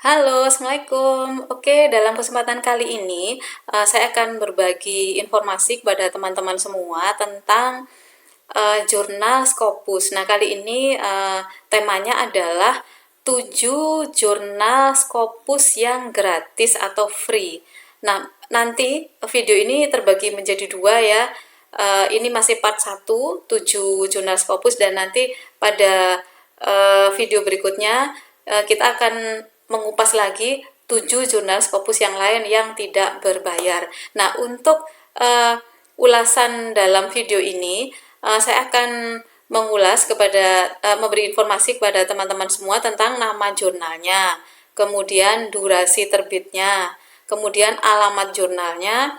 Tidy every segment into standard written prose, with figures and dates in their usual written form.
Halo, Assalamualaikum. Oke, dalam kesempatan kali ini saya akan berbagi informasi kepada teman-teman semua tentang jurnal Scopus. Nah, kali ini temanya adalah 7 jurnal Scopus yang gratis atau free. Nah, nanti video ini terbagi menjadi dua ya. Ini masih part 1, 7 jurnal Scopus, dan nanti pada video berikutnya kita akan mengupas lagi 7 jurnal Scopus yang lain yang tidak berbayar. Nah, untuk ulasan dalam video ini, saya akan mengulas memberi informasi kepada teman-teman semua tentang nama jurnalnya, kemudian durasi terbitnya, kemudian alamat jurnalnya,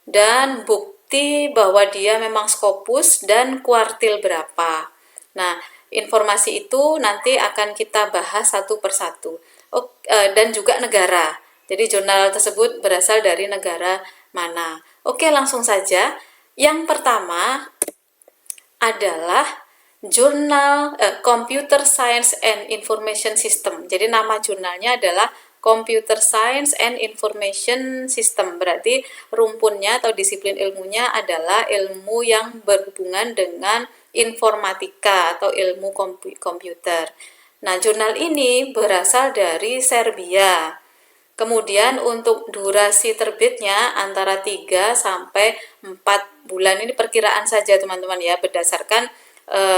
dan bukti bahwa dia memang Scopus dan kuartil berapa. Nah, informasi itu nanti akan kita bahas satu persatu. Dan juga negara. Jadi jurnal tersebut berasal dari negara mana. Oke, langsung saja. Yang pertama adalah jurnal Computer Science and Information System. Jadi nama jurnalnya adalah Computer Science and Information System. Berarti rumpunnya atau disiplin ilmunya adalah ilmu yang berhubungan dengan informatika atau ilmu komputer. Nah, jurnal ini berasal dari Serbia. Kemudian untuk durasi terbitnya antara 3 sampai 4 bulan. Ini perkiraan saja teman-teman ya, berdasarkan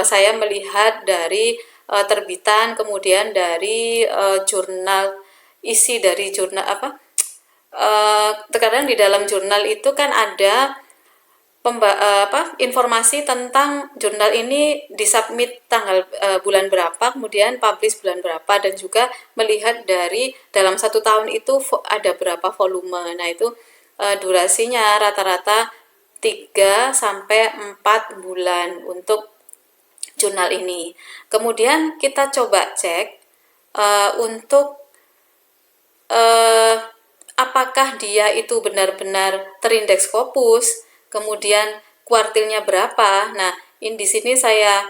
saya melihat dari terbitan, kemudian dari jurnal, isi dari jurnal apa? Terkadang di dalam jurnal itu kan ada informasi tentang jurnal ini disubmit tanggal bulan berapa, kemudian publish bulan berapa, dan juga melihat dari dalam 1 tahun itu ada berapa volume. Nah, itu durasinya rata-rata 3 sampai 4 bulan untuk jurnal ini. Kemudian kita coba cek untuk apakah dia itu benar-benar terindeks Scopus, kemudian kuartilnya berapa. Nah, ini di sini saya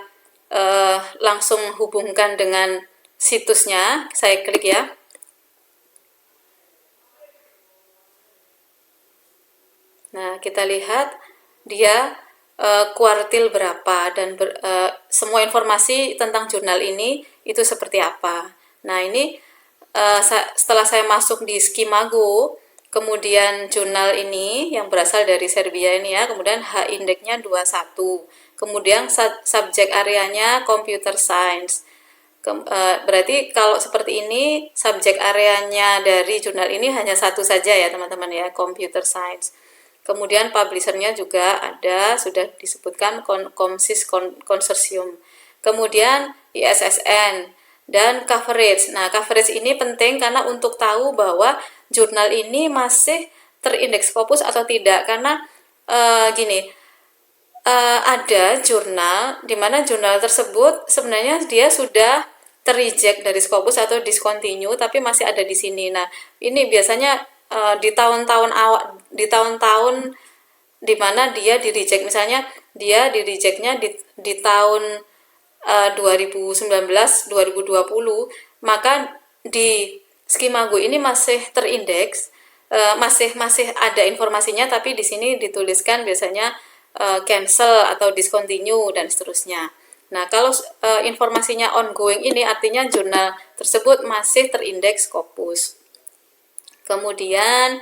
langsung hubungkan dengan situsnya. Saya klik ya. Nah, kita lihat dia kuartil berapa, dan semua informasi tentang jurnal ini itu seperti apa. Nah, ini setelah saya masuk di Skimago, kemudian jurnal ini yang berasal dari Serbia ini ya, kemudian H-indeksnya 21, kemudian subjek areanya Computer Science. Berarti kalau seperti ini, subjek areanya dari jurnal ini hanya satu saja ya teman-teman ya, Computer Science. Kemudian publishernya juga ada, sudah disebutkan Comsys Consortium. Kemudian ISSN dan coverage. Nah, coverage ini penting karena untuk tahu bahwa jurnal ini masih terindeks Scopus atau tidak. Karena gini, ada jurnal di mana jurnal tersebut sebenarnya dia sudah terreject dari Scopus atau discontinue, tapi masih ada di sini. Nah, ini biasanya di tahun-tahun di mana dia di reject. Misalnya dia di rejectnya di tahun 2019 2020, maka di Skimago ini masih terindeks, masih ada informasinya, tapi di sini dituliskan biasanya cancel atau discontinue dan seterusnya. Nah, kalau informasinya ongoing ini artinya jurnal tersebut masih terindeks Scopus. Kemudian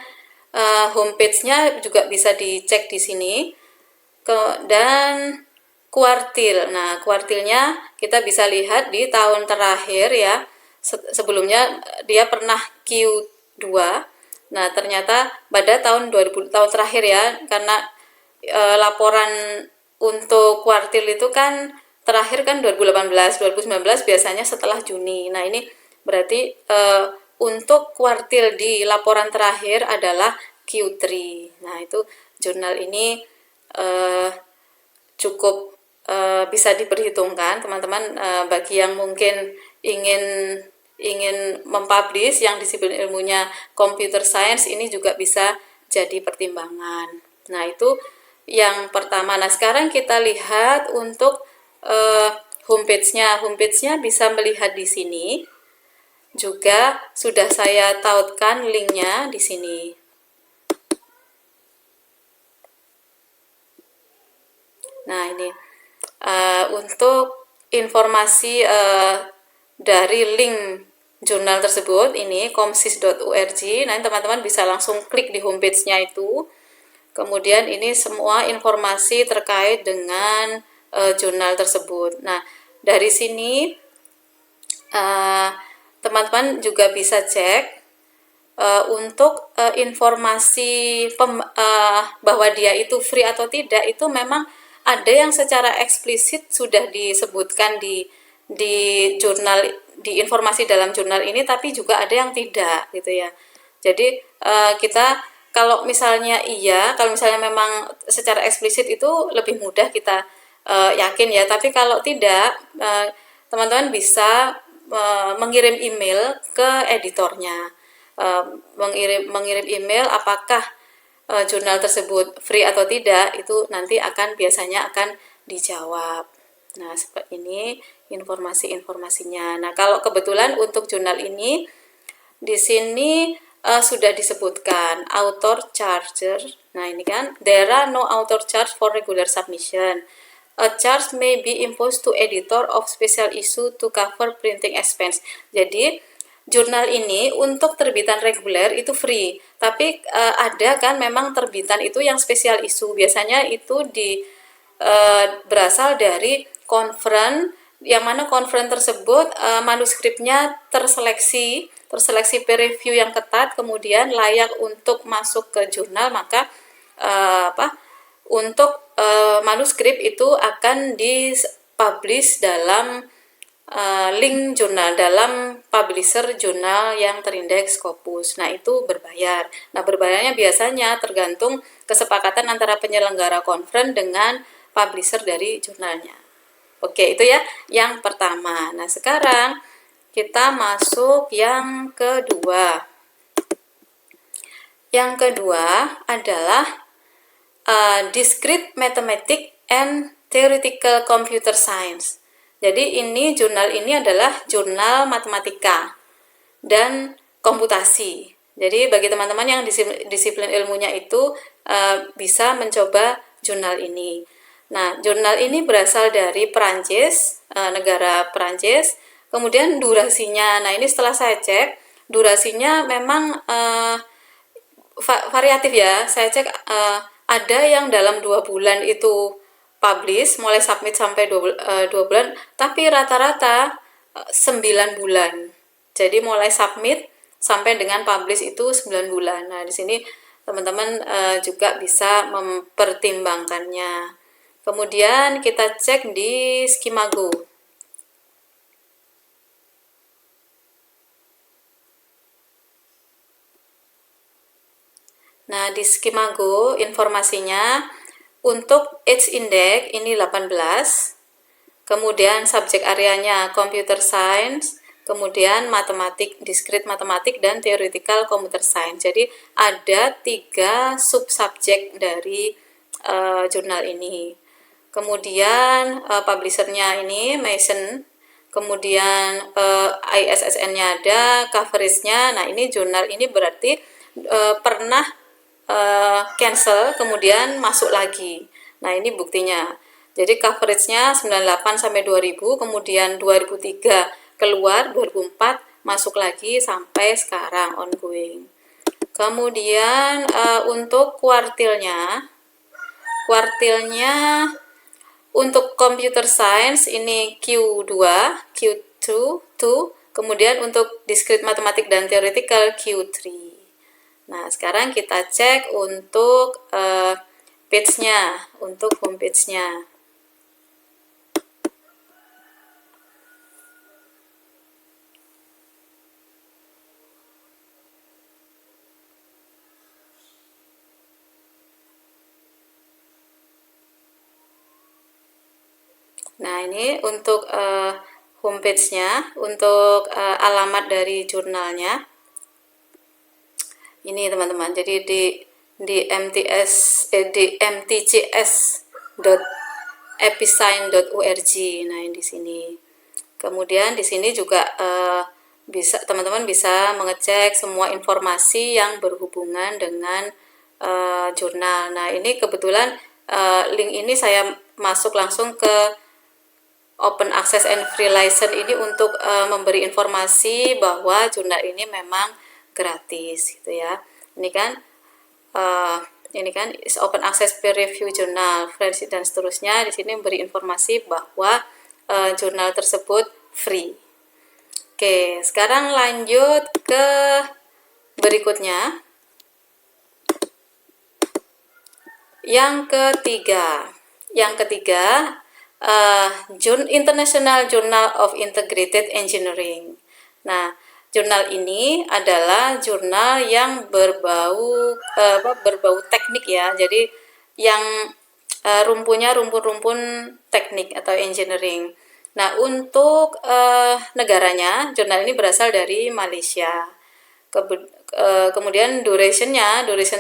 homepage-nya juga bisa dicek di sini. Dan kuartil. Nah, kuartilnya kita bisa lihat di tahun terakhir ya. Sebelumnya dia pernah Q2. Nah, ternyata pada tahun 2000, tahun terakhir ya, karena laporan untuk kuartil itu kan terakhir kan 2018, 2019 biasanya setelah Juni. Nah, ini berarti untuk kuartil di laporan terakhir adalah Q3. Nah, itu jurnal ini cukup bisa diperhitungkan teman-teman, bagi yang mungkin ingin mempublish yang disiplin ilmunya computer science, ini juga bisa jadi pertimbangan. Nah, itu yang pertama. Nah, sekarang kita lihat untuk homepage-nya. Homepage-nya bisa melihat di sini. juga sudah saya tautkan linknya di sini. Nah, ini untuk informasi dari link jurnal tersebut, ini komsis.org. Nah, teman-teman bisa langsung klik di homepage-nya itu. Kemudian ini semua informasi terkait dengan jurnal tersebut. Nah, dari sini teman-teman juga bisa cek untuk informasi bahwa dia itu free atau tidak, itu memang ada yang secara eksplisit sudah disebutkan di jurnal, di informasi dalam jurnal ini, tapi juga ada yang tidak gitu ya. Jadi kita kalau misalnya kalau misalnya memang secara eksplisit itu lebih mudah kita yakin ya, tapi kalau tidak, teman-teman bisa mengirim email ke editornya, mengirim email apakah jurnal tersebut free atau tidak, itu nanti biasanya akan dijawab. Nah, seperti ini informasi-informasinya. Nah, kalau kebetulan untuk jurnal ini di sini sudah disebutkan author charger. Nah, ini kan there are no author charge for regular submission. A charge may be imposed to editor of special issue to cover printing expense. Jadi jurnal ini untuk terbitan reguler itu free, tapi ada kan memang terbitan itu yang special issue. Biasanya itu berasal dari conference, yang mana conference tersebut manuskripnya terseleksi peer review yang ketat, kemudian layak untuk masuk ke jurnal, maka untuk manuskrip itu akan dipublish dalam link jurnal, dalam publisher jurnal yang terindeks Scopus. Nah, itu berbayar. Nah, berbayarnya biasanya tergantung kesepakatan antara penyelenggara conference dengan publisher dari jurnalnya. Oke, itu ya yang pertama. Nah, sekarang kita masuk yang kedua. Yang kedua adalah Discrete Mathematics and Theoretical Computer Science. Jadi ini jurnal ini adalah jurnal matematika dan komputasi. Jadi bagi teman-teman yang disiplin ilmunya itu bisa mencoba jurnal ini. Nah, jurnal ini berasal dari Perancis, negara Perancis. Kemudian durasinya, nah ini setelah saya cek, durasinya memang variatif ya. Saya cek ada yang dalam 2 bulan itu publish, mulai submit sampai 2 bulan, tapi rata-rata 9 bulan. Jadi mulai submit sampai dengan publish itu 9 bulan. Nah, di sini teman-teman juga bisa mempertimbangkannya. Kemudian kita cek di Skimago. Nah, di Skimago informasinya untuk age index ini 18, kemudian subjek areanya computer science, kemudian matematik, discrete matematik, dan theoretical computer science. Jadi ada 3 sub-subjek dari jurnal ini. Kemudian publishernya ini Mason, kemudian ISSN-nya ada, coverage-nya. Nah, ini jurnal ini berarti pernah cancel kemudian masuk lagi. Nah, ini buktinya. Jadi coverage-nya 98 sampai 2000, kemudian 2003 keluar, 2004 masuk lagi sampai sekarang ongoing. Kemudian untuk kuartilnya untuk computer science ini Q2, kemudian untuk discrete matematik dan theoretical Q3. Nah, sekarang kita cek untuk page-nya, untuk homepage-nya. Nah, ini untuk homepage-nya, untuk alamat dari jurnalnya. Ini teman-teman, jadi di mtcs.episine.org. Nah, di sini. Kemudian di sini juga teman-teman bisa mengecek semua informasi yang berhubungan dengan jurnal. Nah, ini kebetulan link ini saya masuk langsung ke Open Access and Free License ini untuk memberi informasi bahwa jurnal ini memang gratis gitu ya. Ini kan is Open Access Peer Review Journal, Friends dan seterusnya. Di sini memberi informasi bahwa jurnal tersebut free. Oke, sekarang lanjut ke berikutnya. Yang ketiga, International Journal of Integrated Engineering. Nah, jurnal ini adalah jurnal yang berbau teknik ya. Jadi yang rumpun teknik atau engineering. Nah, untuk negaranya, jurnal ini berasal dari Malaysia. Kemudian duration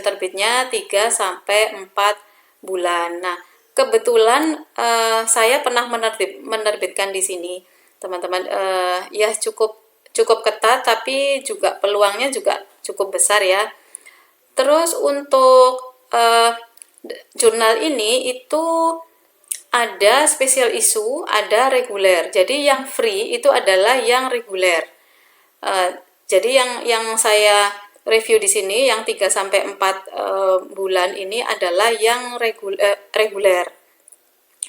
terbitnya 3 sampai 4 bulan. Nah, kebetulan saya pernah menerbitkan di sini, teman-teman. Ya cukup ketat, tapi juga peluangnya juga cukup besar ya. Terus untuk jurnal ini itu ada special issue, ada reguler. Jadi yang free itu adalah yang reguler. Jadi yang saya review di sini yang 3 sampai 4 bulan ini adalah yang reguler.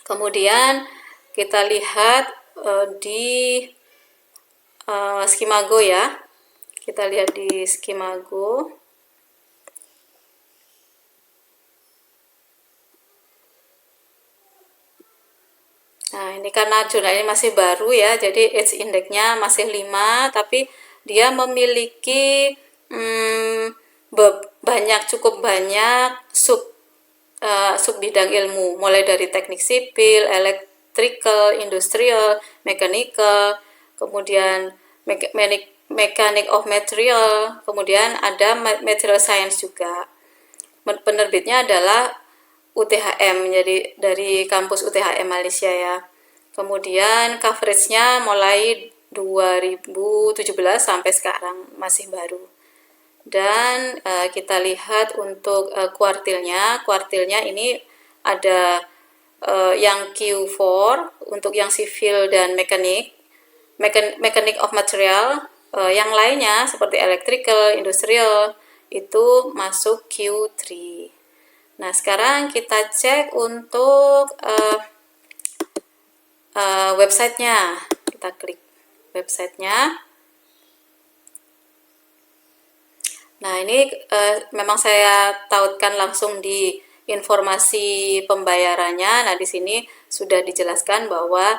Kemudian kita lihat di Skimago ya. Kita lihat di Skimago. Nah, ini karena jurnal ini masih baru ya, jadi age index-nya masih 5, tapi dia memiliki cukup banyak sub bidang ilmu, mulai dari teknik sipil, electrical, industrial, mechanical, kemudian mechanic of material, kemudian ada material science juga. Penerbitnya adalah UTHM, jadi dari kampus UTHM Malaysia ya. Kemudian coveragenya mulai 2017 sampai sekarang, masih baru. Dan kita lihat untuk kuartilnya ini ada yang Q4 untuk yang sivil dan mechanic of material. Yang lainnya seperti electrical, industrial itu masuk Q3. Nah, sekarang kita cek untuk websitenya. Kita klik websitenya. Nah, ini memang saya tautkan langsung di informasi pembayarannya. Nah, di sini sudah dijelaskan bahwa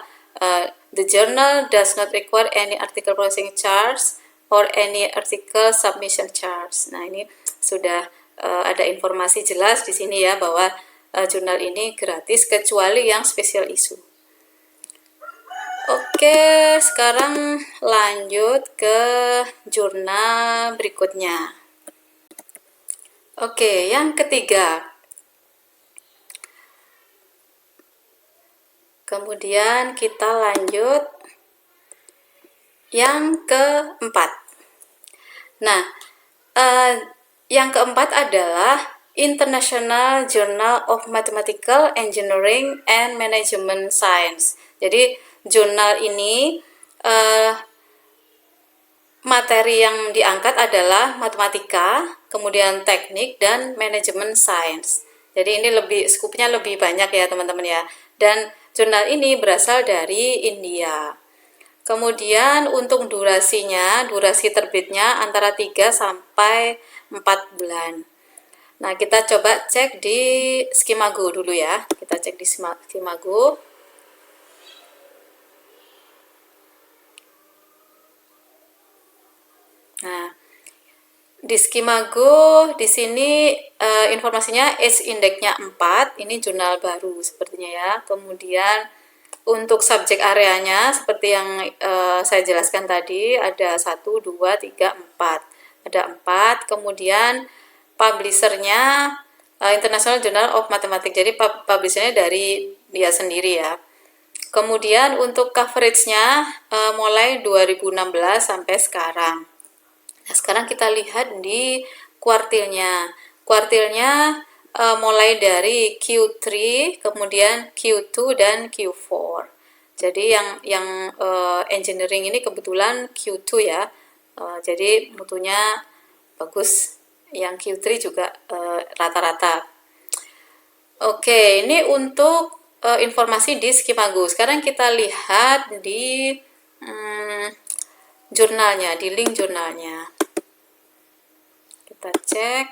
the journal does not require any article processing charge or any article submission charge. Nah, ini sudah ada informasi jelas di sini ya bahwa jurnal ini gratis kecuali yang special issue. Oke, sekarang lanjut ke jurnal berikutnya. Oke, yang ketiga. Kemudian kita lanjut yang keempat. Nah, yang keempat adalah International Journal of Mathematical Engineering and Management Science. Jadi jurnal ini materi yang diangkat adalah matematika, kemudian teknik, dan manajemen sains. Jadi ini skupnya lebih banyak ya teman-teman ya. Dan jurnal ini berasal dari India. Kemudian untuk durasi terbitnya antara 3 sampai 4 bulan. Nah, kita coba cek di Skimago dulu ya. Kita cek di Skimago. Nah, di Skimago di sini informasinya age index-nya 4, ini jurnal baru sepertinya ya. Kemudian untuk subjek areanya seperti yang saya jelaskan tadi ada 1, 2, 3, 4. Ada 4, kemudian publishernya International Journal of Mathematics. Jadi publishernya dari dia sendiri ya. Kemudian untuk coveragenya mulai 2016 sampai sekarang. Nah, sekarang kita lihat di kuartilnya. Kuartilnya mulai dari Q3, kemudian Q2 dan Q4. Jadi yang engineering ini kebetulan Q2 ya. Jadi mutunya bagus. Yang Q3 juga rata-rata. Oke, ini untuk informasi di Skimago. Sekarang kita lihat di jurnalnya, di link jurnalnya. Kita cek.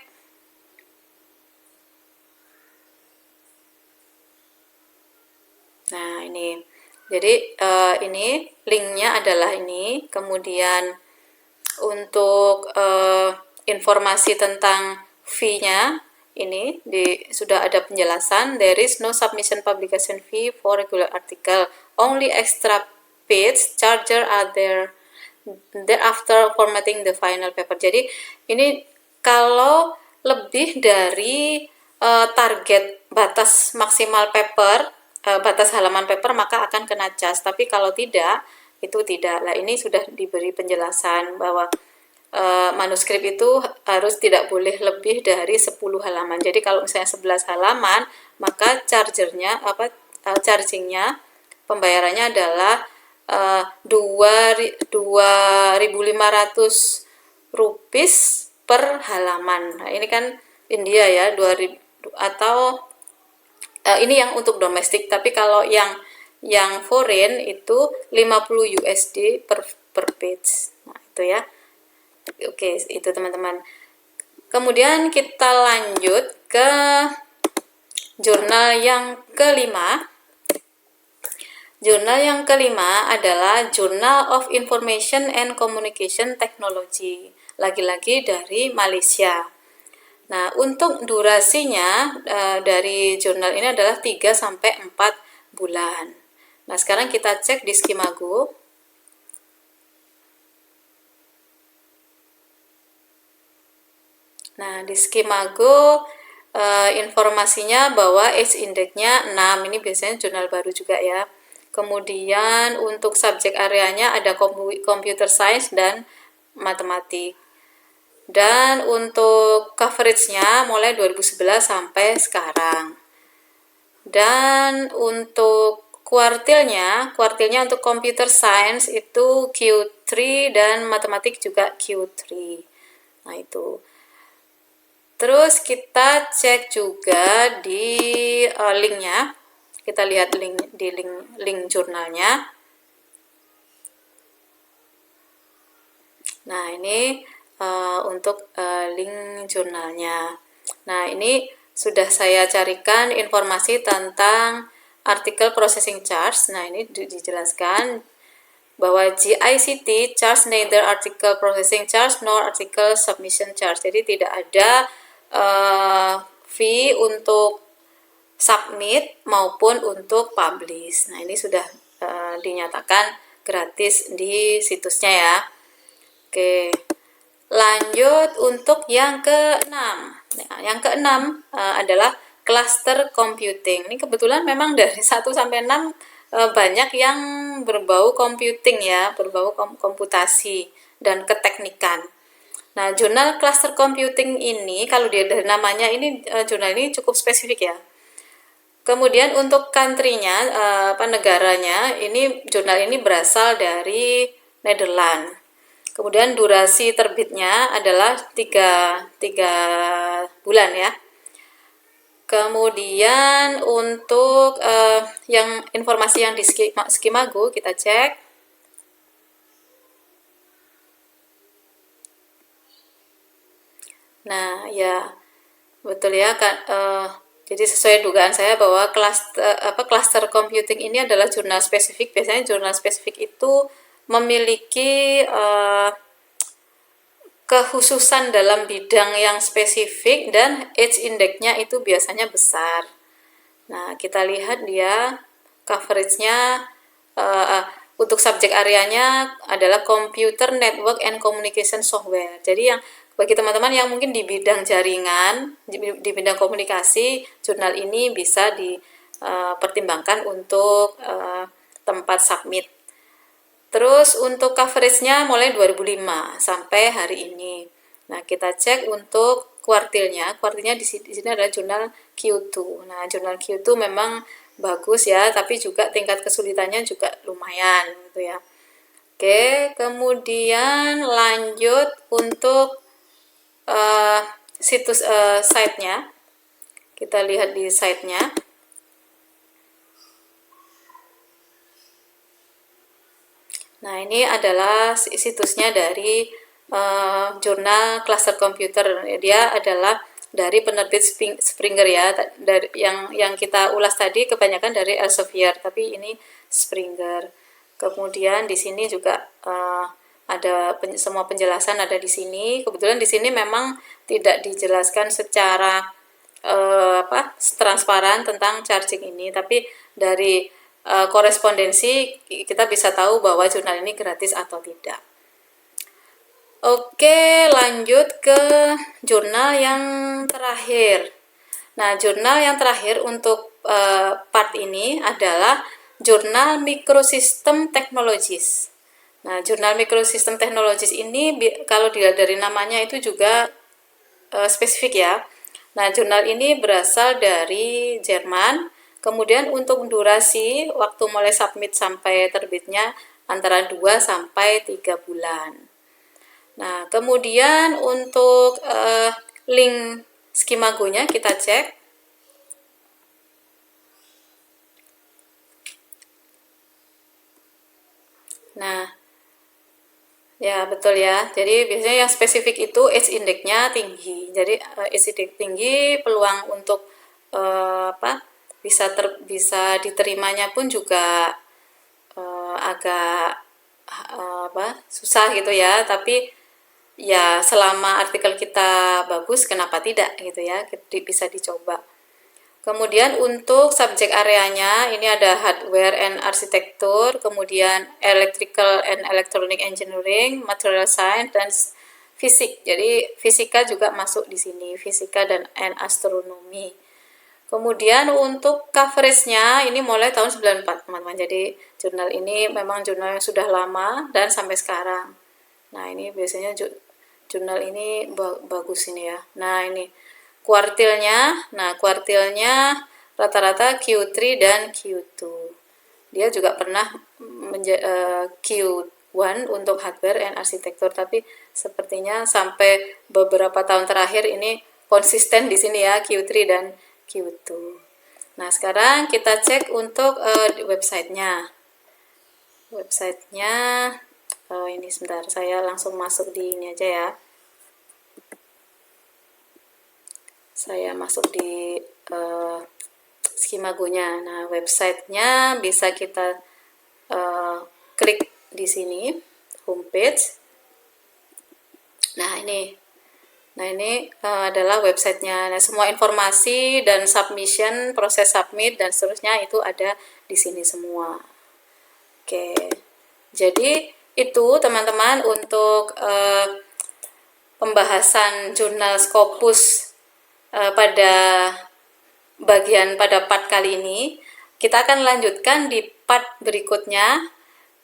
Nah, ini. Jadi ini linknya adalah ini. Kemudian untuk informasi tentang fee-nya ini sudah ada penjelasan. There is no submission publication fee for regular article. Only extra page charger are there thereafter formatting the final paper. Jadi ini kalau lebih dari target batas maksimal paper, batas halaman paper, maka akan kena cas. Tapi kalau tidak, itu tidak. Nah, ini sudah diberi penjelasan bahwa manuskrip itu harus tidak boleh lebih dari 10 halaman. Jadi kalau misalnya 11 halaman, maka chargingnya pembayarannya adalah 2.500 rupiah per halaman. Nah, ini kan India ya, 2000 atau ini yang untuk domestik, tapi kalau yang foreign itu 50 USD per page. Nah, itu ya. Oke, itu teman-teman. Kemudian kita lanjut ke jurnal yang kelima. Jurnal yang kelima adalah Journal of Information and Communication Technology. Lagi-lagi dari Malaysia. Nah, untuk durasinya dari jurnal ini adalah 3-4 bulan. Nah, sekarang kita cek di Skimago. Nah, di Skimago informasinya bahwa age index-nya 6. Ini biasanya jurnal baru juga ya. Kemudian untuk subjek areanya ada computer science dan matematik. Dan untuk coverage-nya mulai 2011 sampai sekarang. Dan untuk kuartilnya untuk computer science itu Q3 dan matematik juga Q3. Nah, itu. Terus kita cek juga di linknya. Kita lihat di link jurnalnya. Nah, ini untuk link jurnalnya. Nah, ini sudah saya carikan informasi tentang artikel processing charge. Nah, ini dijelaskan bahwa GICT charge neither article processing charge nor article submission charge. Jadi tidak ada fee untuk submit maupun untuk publish. Nah, ini sudah dinyatakan gratis di situsnya ya. Oke. Lanjut untuk yang keenam. Nah, yang keenam adalah cluster computing. Ini kebetulan memang dari 1 sampai 6 banyak yang berbau computing ya, berbau komputasi dan keteknikan. Nah, jurnal cluster computing ini kalau dia dari namanya ini jurnal ini cukup spesifik ya. Kemudian untuk country-nya, negaranya, ini jurnal ini berasal dari Nederland. Kemudian durasi terbitnya adalah 3 bulan ya. Kemudian untuk yang informasi yang di Skimago kita cek. Nah, ya betul ya kan. Jadi sesuai dugaan saya bahwa cluster computing ini adalah jurnal spesifik. Biasanya jurnal spesifik itu memiliki kekhususan dalam bidang yang spesifik dan age index-nya itu biasanya besar. Nah, kita lihat dia coverage-nya untuk subjek areanya adalah Computer Network and Communication Software. Jadi yang bagi teman-teman yang mungkin di bidang jaringan, di bidang komunikasi, jurnal ini bisa dipertimbangkan untuk tempat submit. Terus untuk coveragenya mulai 2005 sampai hari ini. Nah, kita cek untuk kuartilnya. Kuartilnya di sini adalah jurnal Q2. Nah, jurnal Q2 memang bagus ya, tapi juga tingkat kesulitannya juga lumayan gitu ya. Oke, kemudian lanjut untuk situs site-nya. Kita lihat di site-nya. Nah, ini adalah situsnya dari jurnal Cluster Computer. Dia adalah dari penerbit Springer ya. Dari yang kita ulas tadi kebanyakan dari Elsevier, tapi ini Springer. Kemudian di sini juga ada semua penjelasan ada di sini. Kebetulan di sini memang tidak dijelaskan secara transparan tentang charging ini, tapi dari korespondensi kita bisa tahu bahwa jurnal ini gratis atau tidak. Oke, lanjut ke jurnal yang terakhir. Nah, jurnal yang terakhir untuk part ini adalah jurnal Microsystem Technologies. Nah, jurnal Microsystem Technologies ini kalau dilihat dari namanya itu juga spesifik ya. Nah, jurnal ini berasal dari Jerman. Kemudian untuk durasi waktu mulai submit sampai terbitnya antara 2 sampai 3 bulan. Nah, kemudian untuk link Skimago-nya kita cek. Nah, ya betul ya. Jadi biasanya yang spesifik itu age index-nya tinggi. Jadi age index tinggi, peluang untuk bisa diterimanya pun juga agak susah gitu ya. Tapi ya selama artikel kita bagus, kenapa tidak gitu ya, bisa dicoba. Kemudian untuk subjek areanya ini ada hardware and architecture, kemudian electrical and electronic engineering, material science, dan fisik. Jadi fisika juga masuk di sini, fisika dan astronomi. Kemudian untuk coveragenya ini mulai tahun 94 teman-teman. Jadi jurnal ini memang jurnal yang sudah lama dan sampai sekarang. Nah, ini biasanya jurnal ini bagus ini ya. Nah, ini kuartilnya. Nah, kuartilnya rata-rata Q3 dan Q2. Dia juga pernah Q1 untuk hardware and architecture, tapi sepertinya sampai beberapa tahun terakhir ini konsisten di sini ya, Q3 dan Q2. Nah, sekarang kita cek untuk websitenya. Websitenya ini sebentar, saya langsung masuk di ini aja ya. Saya masuk di Skimago-nya. Nah, websitenya bisa kita klik di sini, homepage. Nah, ini adalah websitenya. Nah, semua informasi dan submission, proses submit dan seterusnya itu ada di sini semua. Oke, jadi itu teman-teman untuk pembahasan jurnal Scopus pada part kali ini. Kita akan lanjutkan di part berikutnya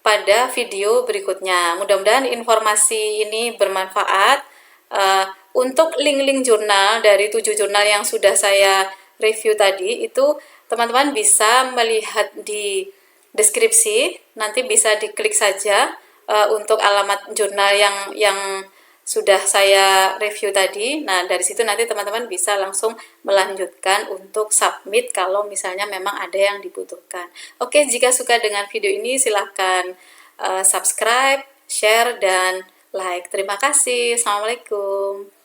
pada video berikutnya. Mudah-mudahan informasi ini bermanfaat. Untuk link-link jurnal dari 7 jurnal yang sudah saya review tadi itu teman-teman bisa melihat di deskripsi, nanti bisa diklik saja untuk alamat jurnal yang sudah saya review tadi. Nah, dari situ nanti teman-teman bisa langsung melanjutkan untuk submit kalau misalnya memang ada yang dibutuhkan. Oke, jika suka dengan video ini silahkan subscribe, share, dan like. Terima kasih. Assalamualaikum.